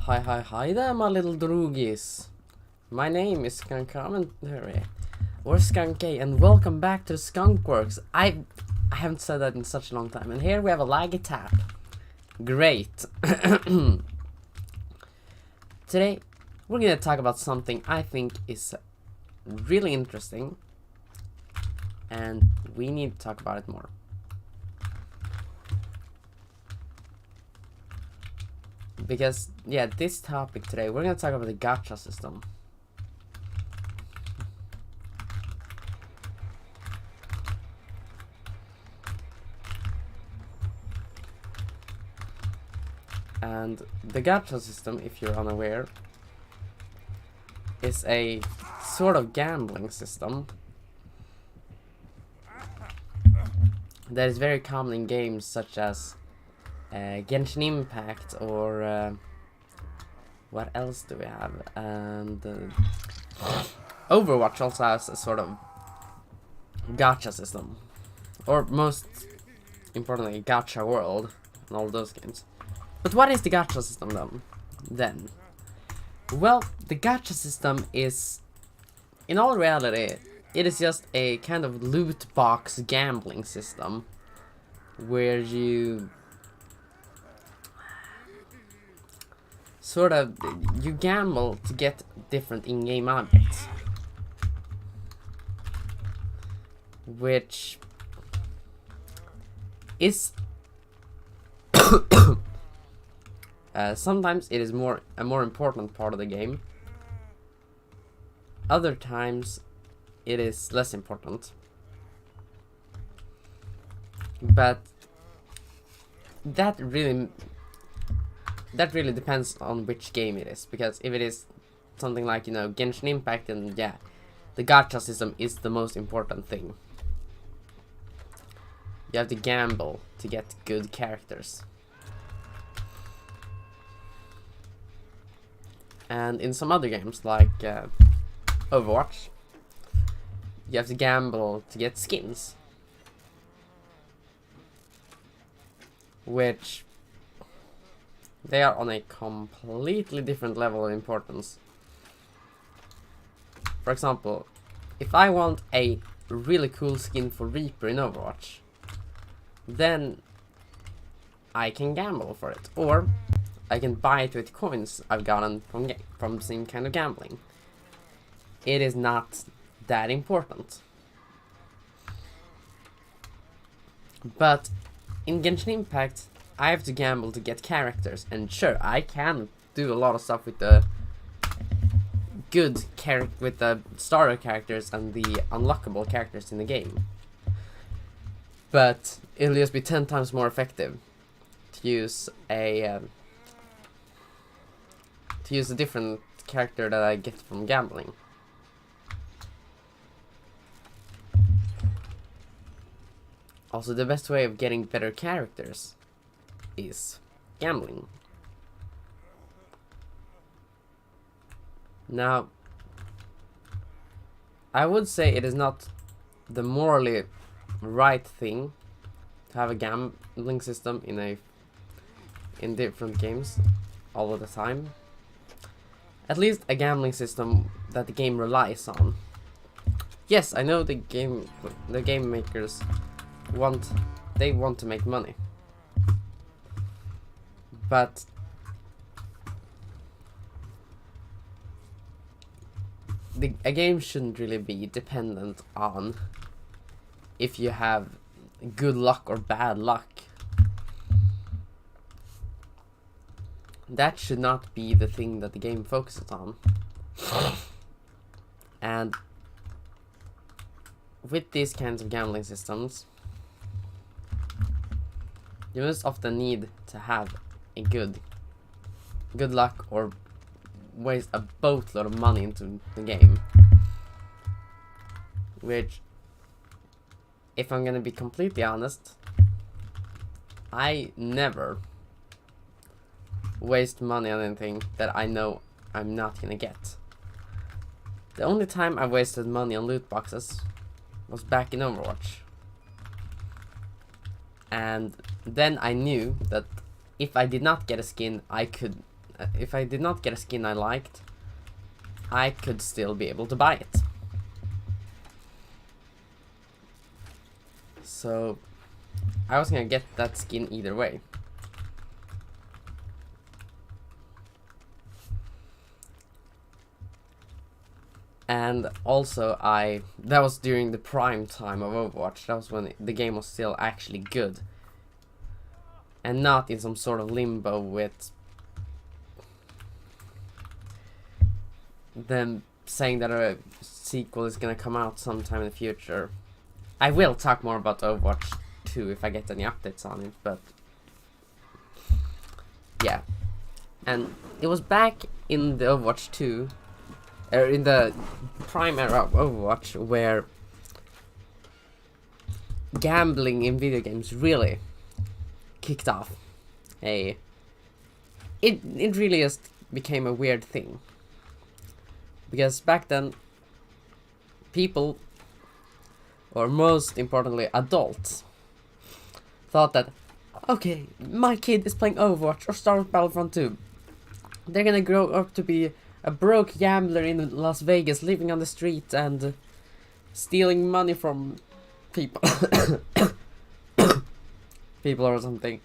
Hi there, my little droogies. My name is Skunk Commentary, or Skunkay, and welcome back to Skunkworks. I haven't said that in such a long time, and here we have a laggy tap. Great. Today, we're gonna talk about something I think is really interesting, and we need to talk about it more. Because, yeah, this topic today, we're gonna talk about the gacha system. And the gacha system, if you're unaware, is a sort of gambling system that is very common in games such as Genshin Impact, or what else do we have? And Overwatch also has a sort of gacha system, or most importantly, gacha world, and all those games. But what is the gacha system then? Well, the gacha system is, in all reality, it is just a kind of loot box gambling system where you you gamble to get different in-game objects, which is sometimes it is a more important part of the game. Other times it is less important. But that really depends on which game it is, because if it is something like, you know, Genshin Impact, then yeah, the gacha system is the most important thing. You have to gamble to get good characters. And in some other games, like Overwatch, you have to gamble to get skins, which they are on a completely different level of importance. For example, if I want a really cool skin for Reaper in Overwatch, then I can gamble for it, or I can buy it with coins I've gotten from the same kind of gambling. It is not that important. But in Genshin Impact, I have to gamble to get characters, and sure, I can do a lot of stuff with the with the starter characters and the unlockable characters in the game. But it'll just be 10 times more effective to use a different character that I get from gambling. Also, the best way of getting better characters is gambling. Now, I would say it is not the morally right thing to have a gambling system in different games all of the time. At least a gambling system that the game relies on. Yes, I know the game makers want to make money, but a game shouldn't really be dependent on if you have good luck or bad luck. That should not be the thing that the game focuses on. And with these kinds of gambling systems, you most often need to have a good luck, or waste a boatload of money into the game. Which, if I'm gonna be completely honest, I never waste money on anything that I know I'm not gonna get. The only time I wasted money on loot boxes was back in Overwatch. And then I knew that if I did not get a skin, I could if I did not get a skin I liked, I could still be able to buy it. So I was gonna get that skin either way. And also that was during the prime time of Overwatch. That was when the game was still actually good. And not in some sort of limbo with them saying that a sequel is gonna come out sometime in the future. I will talk more about Overwatch 2 if I get any updates on it, but yeah. And it was back in the Overwatch 2, in the prime era of Overwatch, where gambling in video games really kicked off. It really just became a weird thing. Because back then, people, or most importantly adults, thought that, okay, my kid is playing Overwatch or Star Wars Battlefront 2. They're gonna grow up to be a broke gambler in Las Vegas, living on the street and stealing money from people. People or something.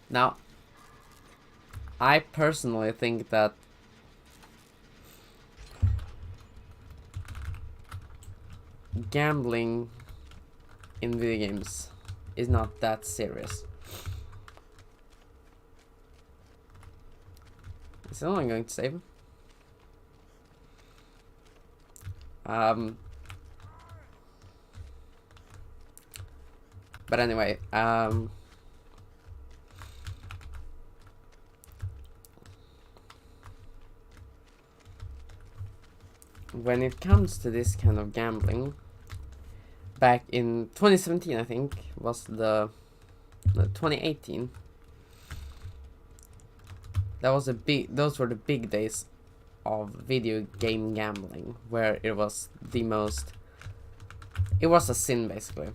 Now, I personally think that gambling in video games is not that serious. Is someone going to save him? But anyway, when it comes to this kind of gambling, back in 2017, I think, was the 2018. Those were the big days of video game gambling, where it was it was a sin, basically.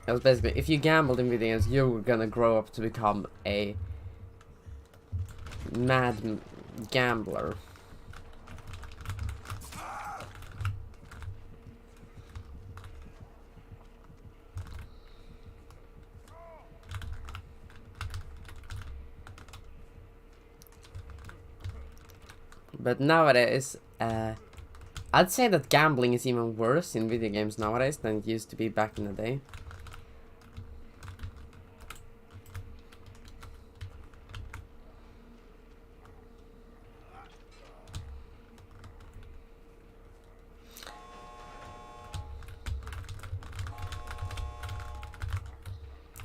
It was basically, if you gambled in video games, you were gonna grow up to become a mad gambler. But nowadays, I'd say that gambling is even worse in video games nowadays than it used to be back in the day.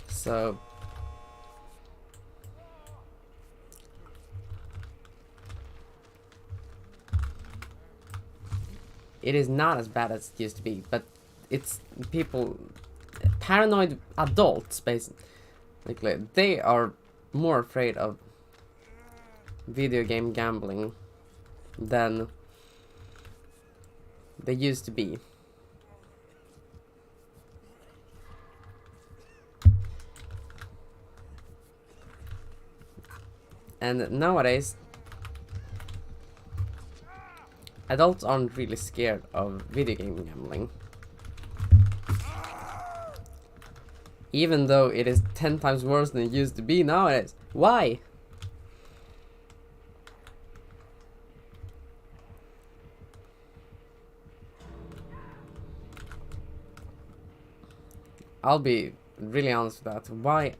So it is not as bad as it used to be, but it's people, paranoid adults, basically, they are more afraid of video game gambling than they used to be. And nowadays, adults aren't really scared of video game gambling. Even though it is 10 times worse than it used to be nowadays. Why? I'll be really honest with that. Why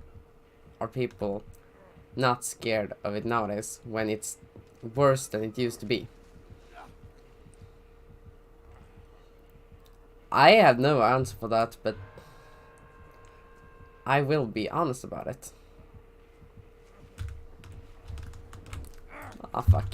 are people not scared of it nowadays when it's worse than it used to be? I have no answer for that, but I will be honest about it. Ah, fuck.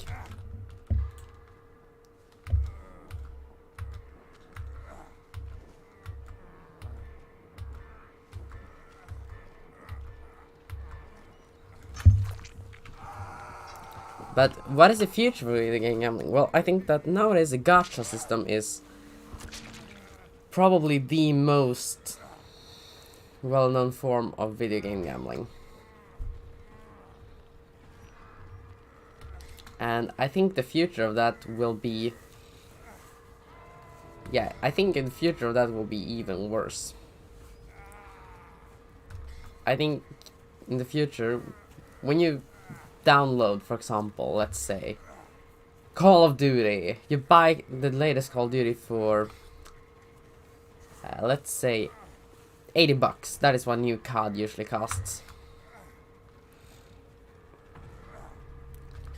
But what is the future for video game gambling? Well, I think that nowadays the gacha system is probably the most well-known form of video game gambling. And I think the future of that will be... Yeah, I think in the future of that will be even worse. I think in the future, when you download, for example, let's say, Call of Duty, you buy the latest Call of Duty for, let's say, $80. That is what new COD usually costs.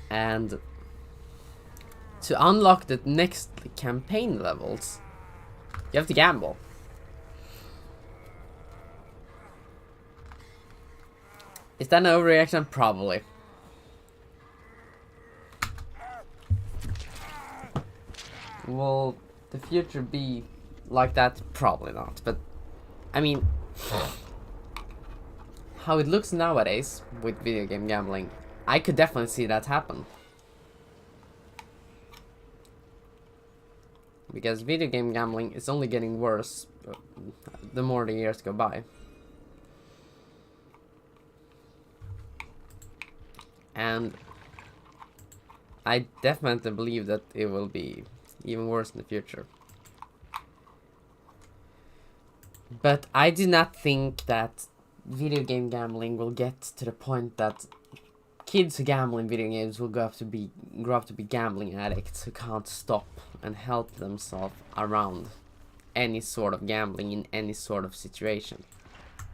And to unlock the next campaign levels, you have to gamble. Is that an overreaction? Probably. Will the future be like that? Probably not. But, I mean, how it looks nowadays with video game gambling, I could definitely see that happen. Because video game gambling is only getting worse the more the years go by. And I definitely believe that it will be even worse in the future. But I do not think that video game gambling will get to the point that kids who gamble in video games will grow up to be gambling addicts who can't stop and help themselves around any sort of gambling in any sort of situation.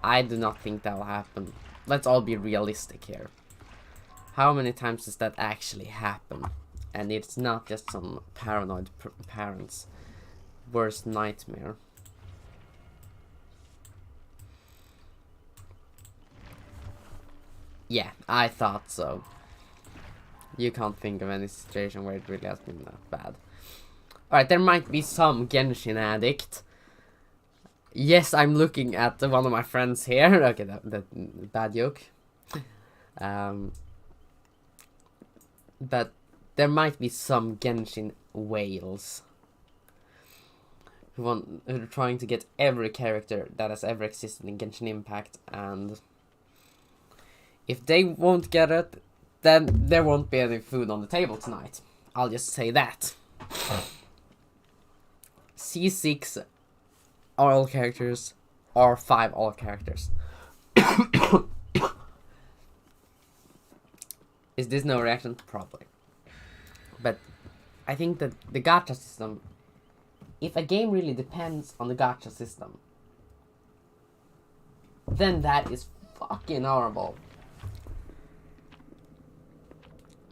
I do not think that will happen. Let's all be realistic here. How many times does that actually happen? And it's not just some paranoid parents' worst nightmare. Yeah, I thought so. You can't think of any situation where it really has been that bad. Alright, there might be some Genshin addict. Yes, I'm looking at one of my friends here. Okay, that bad joke. But there might be some Genshin whales who are trying to get every character that has ever existed in Genshin Impact, and if they won't get it, then there won't be any food on the table tonight. I'll just say that. C6 are all characters, R5 all characters. Is this no reaction? Probably. But I think that the gacha system, if a game really depends on the gacha system, then that is fucking horrible.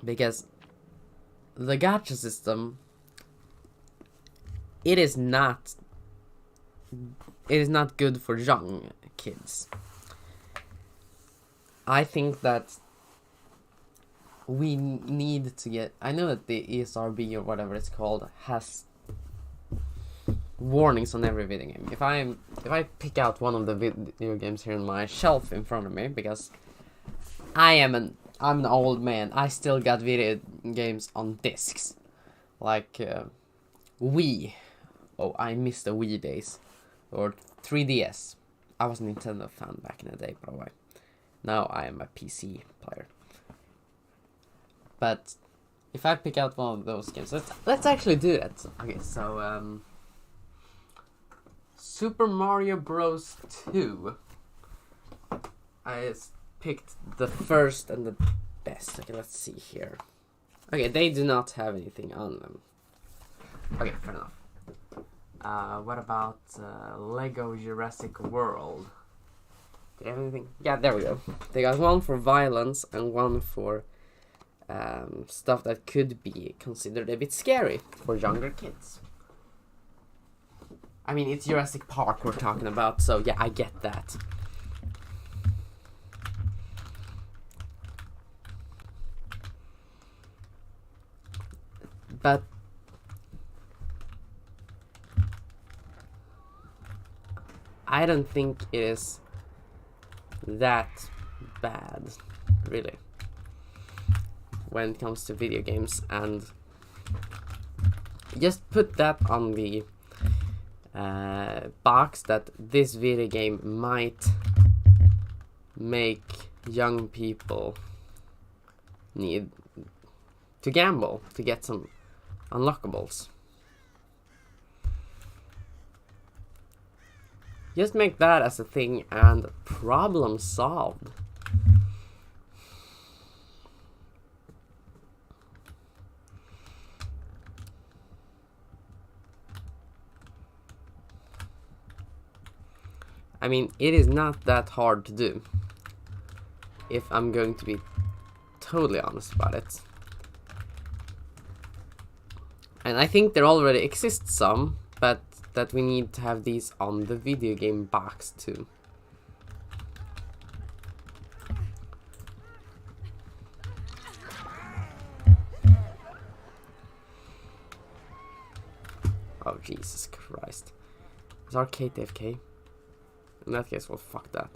Because the gacha system, it is not good for young kids. I think that we need to get... I know that the ESRB or whatever it's called has warnings on every video game. If I pick out one of the video games here on my shelf in front of me, because I'm an old man, I still got video games on discs, like Wii. Oh, I miss the Wii days, or 3DS. I was a Nintendo fan back in the day, by the way. Now I am a PC player. But if I pick out one of those games, let's actually do it. Okay, so Super Mario Bros. 2. I picked the first and the best. Okay, let's see here. Okay, they do not have anything on them. Okay, fair enough. What about Lego Jurassic World? Do they have anything? Yeah, there we go. They got one for violence and one for stuff that could be considered a bit scary for younger kids. I mean, it's Jurassic Park we're talking about, so yeah, I get that. But I don't think it is that bad, really. when it comes to video games, and just put that on the box that this video game might make young people need to gamble to get some unlockables. Just make that as a thing and problem solved. I mean, it is not that hard to do, if I'm going to be totally honest about it. And I think there already exists some, but that we need to have these on the video game box too. Oh, Jesus Christ. Is arcade AFK? In that case, well, fuck that.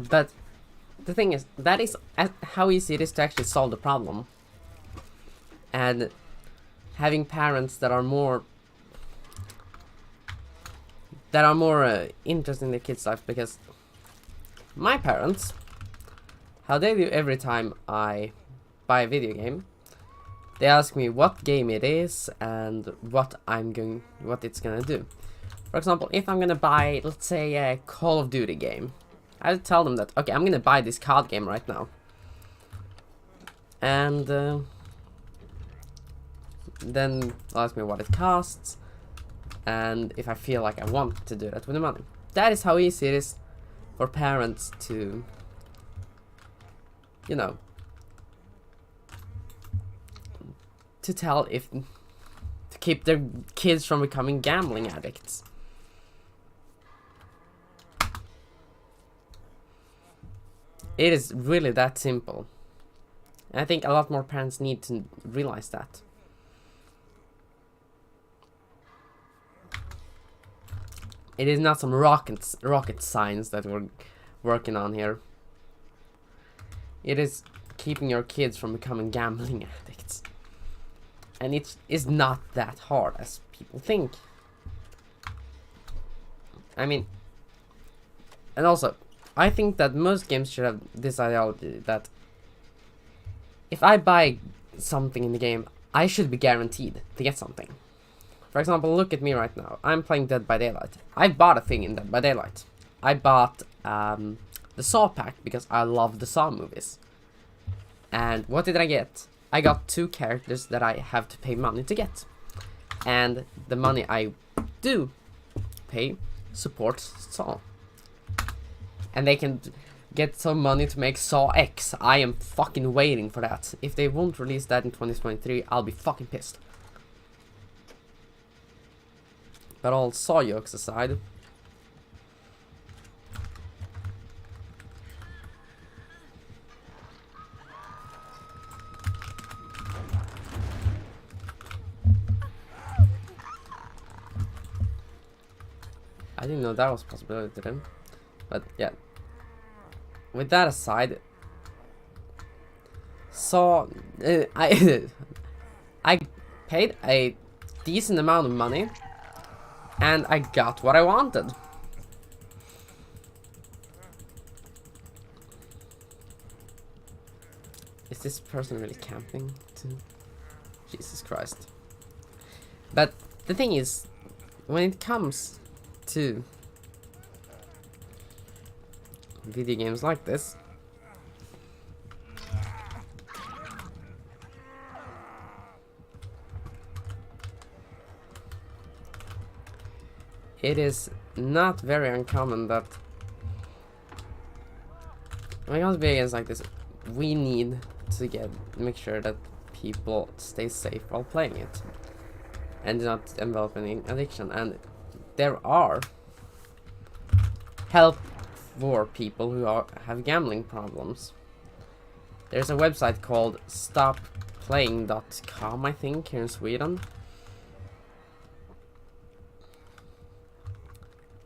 But the thing is, that is how easy it is to actually solve the problem. And having parents that are more interested in their kids' life, because my parents, how they do every time I buy a video game, they ask me what game it is and what it's gonna do. For example, if I'm gonna buy, let's say, a Call of Duty game, I'll tell them that, okay, I'm gonna buy this card game right now. And then they'll ask me what it costs, and if I feel like I want to do that with the money. That is how easy it is for parents to, you know, to tell to keep their kids from becoming gambling addicts. It is really that simple. And I think a lot more parents need to realize that. It is not some rocket science that we're working on here. It is keeping your kids from becoming gambling addicts. And it is not that hard as people think. I mean, and also, I think that most games should have this ideology that if I buy something in the game, I should be guaranteed to get something. For example, look at me right now. I'm playing Dead by Daylight. I bought a thing in Dead by Daylight. I bought the Saw pack because I love the Saw movies. And what did I get? I got 2 characters that I have to pay money to get. And the money I do pay supports Saw. And they can get some money to make Saw X. I am fucking waiting for that. If they won't release that in 2023, I'll be fucking pissed. But all Saw jokes aside, I didn't know that was a possibility to them. But yeah, with that aside, Saw, I paid a decent amount of money. And I got what I wanted. Is this person really camping too? Jesus Christ. But the thing is, when it comes to video games like this, it is not very uncommon that when it comes to video games like this, we need to make sure that people stay safe while playing it and do not develop any addiction. And there are help for people who have gambling problems. There's a website called stopplaying.com, I think, here in Sweden.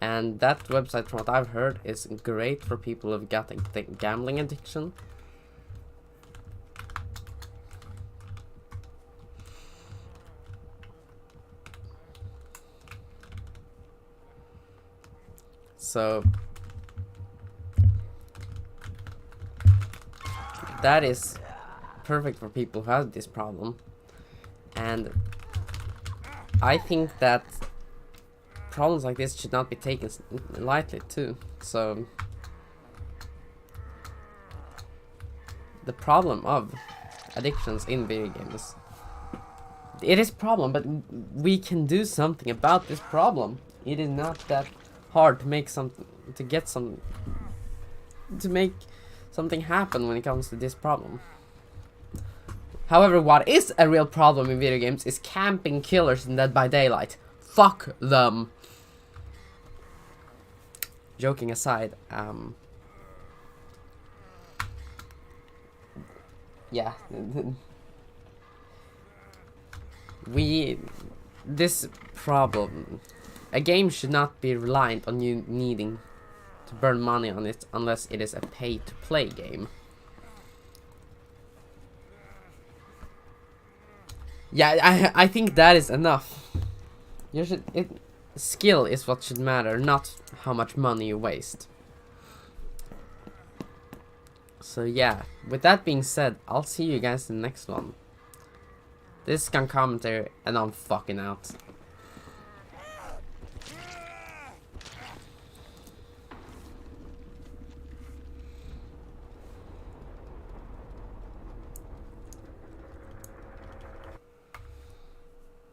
And that website, from what I've heard, is great for people who've got a gambling addiction. So that is perfect for people who have this problem. And I think that problems like this should not be taken lightly too. So the problem of addictions in video games, it is a problem, but we can do something about this problem. It is not that hard to make something, to make something happen when it comes to this problem. However, what is a real problem in video games is camping killers in Dead by Daylight. Fuck them. Joking aside, yeah. This problem, a game should not be reliant on you needing to burn money on it unless it is a pay-to-play game. Yeah, I think that is enough. Skill is what should matter, not how much money you waste. So yeah, with that being said, I'll see you guys in the next one. This is Gun Commentary, and I'm fucking out.